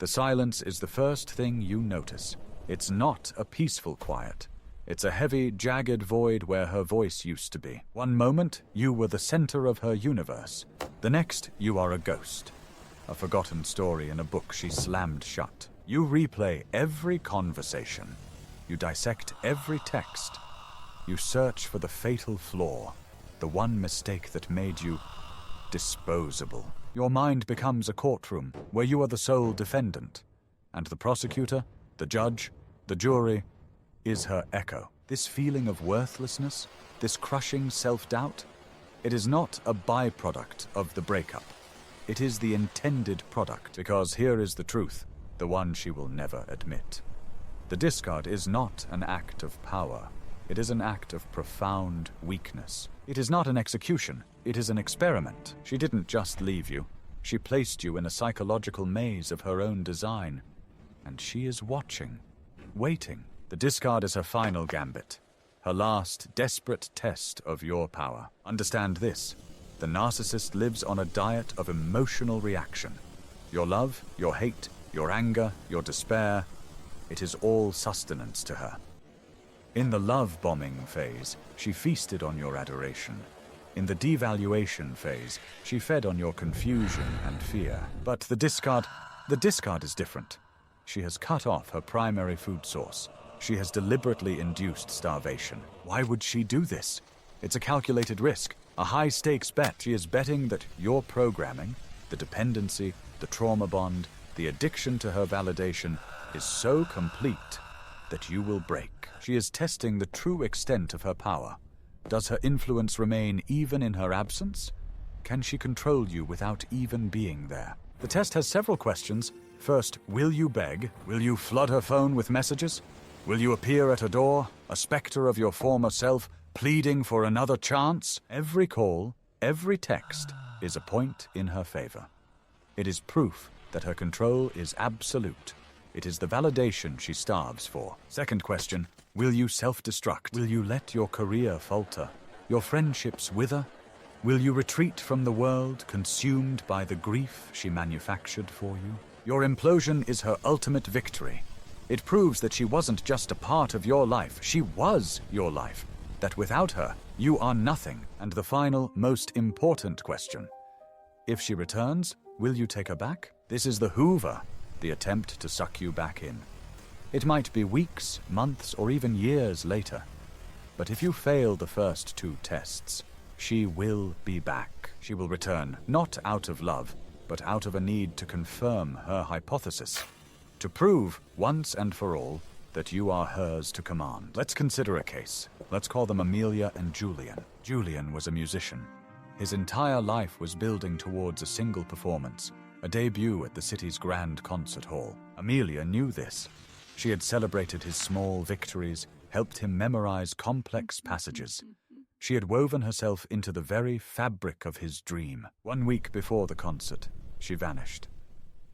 The silence is the first thing you notice. It's not a peaceful quiet. It's a heavy, jagged void where her voice used to be. One moment, you were the center of her universe. The next, you are a ghost. A forgotten story in a book she slammed shut. You replay every conversation. You dissect every text. You search for the fatal flaw, the one mistake that made you disposable. Your mind becomes a courtroom where you are the sole defendant, and the prosecutor, the judge, the jury is her echo. This feeling of worthlessness, this crushing self-doubt, it is not a byproduct of the breakup. It is the intended product, because here is the truth, the one she will never admit. The discard is not an act of power. It is an act of profound weakness. It is not an execution. It is an experiment. She didn't just leave you. She placed you in a psychological maze of her own design. And she is watching, waiting. The discard is her final gambit, her last desperate test of your power. Understand this. The narcissist lives on a diet of emotional reaction. Your love, your hate, your anger, your despair, it is all sustenance to her. In the love-bombing phase, she feasted on your adoration. In the devaluation phase, she fed on your confusion and fear. But the discard is different. She has cut off her primary food source. She has deliberately induced starvation. Why would she do this? It's a calculated risk, a high-stakes bet. She is betting that your programming, the dependency, the trauma bond, the addiction to her validation is so complete that you will break. She is testing the true extent of her power. Does her influence remain even in her absence? Can she control you without even being there? The test has several questions. First, will you beg? Will you flood her phone with messages? Will you appear at her door, a specter of your former self, pleading for another chance? Every call, every text is a point in her favor. It is proof that her control is absolute. It is the validation she starves for. Second question, will you self-destruct? Will you let your career falter, your friendships wither? Will you retreat from the world, consumed by the grief she manufactured for you? Your implosion is her ultimate victory. It proves that she wasn't just a part of your life, she was your life. That without her, you are nothing. And the final, most important question. If she returns, will you take her back? This is the Hoover, the attempt to suck you back in. It might be weeks, months, or even years later. But if you fail the first two tests, she will be back. She will return, not out of love, but out of a need to confirm her hypothesis. To prove, once and for all, that you are hers to command. Let's consider a case. Let's call them Amelia and Julian. Julian was a musician. His entire life was building towards a single performance, a debut at the city's grand concert hall. Amelia knew this. She had celebrated his small victories, helped him memorize complex passages. She had woven herself into the very fabric of his dream. 1 week before the concert, she vanished.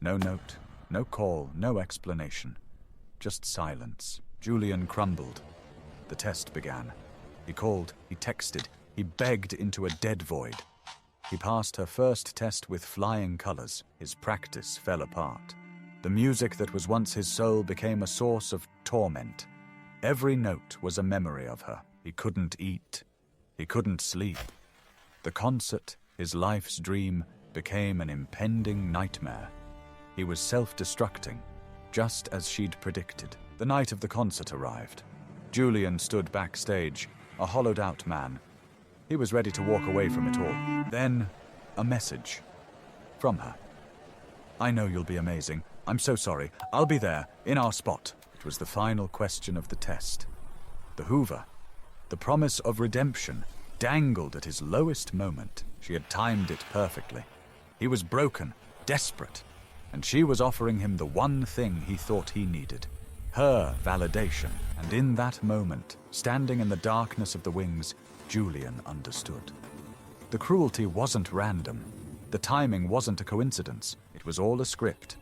No note, no call, no explanation. Just silence. Julian crumbled. The test began. He called, he texted, he begged into a dead void. He passed her first test with flying colors. His practice fell apart. The music that was once his soul became a source of torment. Every note was a memory of her. He couldn't eat. He couldn't sleep. The concert, his life's dream, became an impending nightmare. He was self-destructing, just as she'd predicted. The night of the concert arrived. Julian stood backstage, a hollowed-out man. He was ready to walk away from it all. Then, a message. From her. I know you'll be amazing. I'm so sorry. I'll be there, in our spot. It was the final question of the test. The Hoover, the promise of redemption, dangled at his lowest moment. She had timed it perfectly. He was broken, desperate, and she was offering him the one thing he thought he needed. Her validation. And in that moment, standing in the darkness of the wings, Julian understood. The cruelty wasn't random. The timing wasn't a coincidence. It was all a script.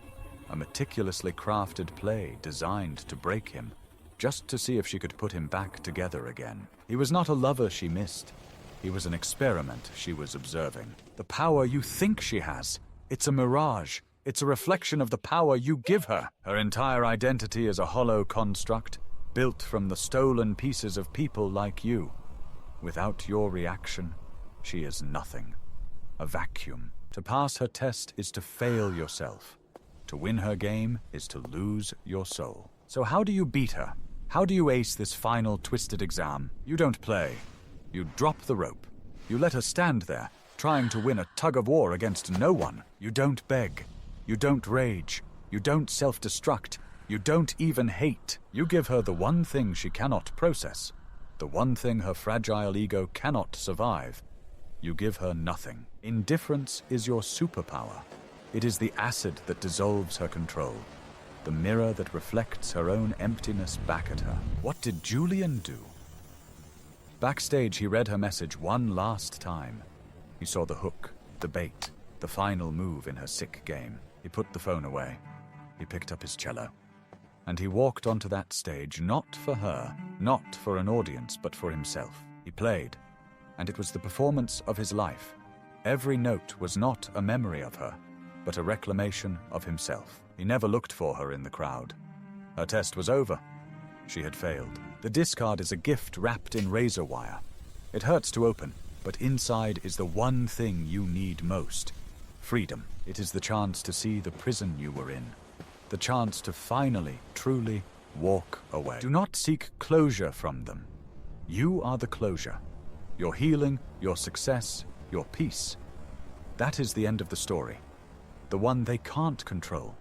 A meticulously crafted play designed to break him, just to see if she could put him back together again. He was not a lover she missed. He was an experiment she was observing. The power you think she has, it's a mirage. It's a reflection of the power you give her. Her entire identity is a hollow construct, built from the stolen pieces of people like you. Without your reaction, she is nothing. A vacuum. To pass her test is to fail yourself. To win her game is to lose your soul. So how do you beat her? How do you ace this final twisted exam? You don't play. You drop the rope. You let her stand there, trying to win a tug-of-war against no one. You don't beg. You don't rage. You don't self-destruct. You don't even hate. You give her the one thing she cannot process, the one thing her fragile ego cannot survive. You give her nothing. Indifference is your superpower. It is the acid that dissolves her control, the mirror that reflects her own emptiness back at her. What did Julian do? Backstage, he read her message one last time. He saw the hook, the bait, the final move in her sick game. He put the phone away. He picked up his cello. And he walked onto that stage, not for her, not for an audience, but for himself. He played, and it was the performance of his life. Every note was not a memory of her, but a reclamation of himself. He never looked for her in the crowd. Her test was over. She had failed. The discard is a gift wrapped in razor wire. It hurts to open, but inside is the one thing you need most. Freedom. It is the chance to see the prison you were in. The chance to finally, truly walk away. Do not seek closure from them. You are the closure. Your healing, your success, your peace. That is the end of the story. The one they can't control.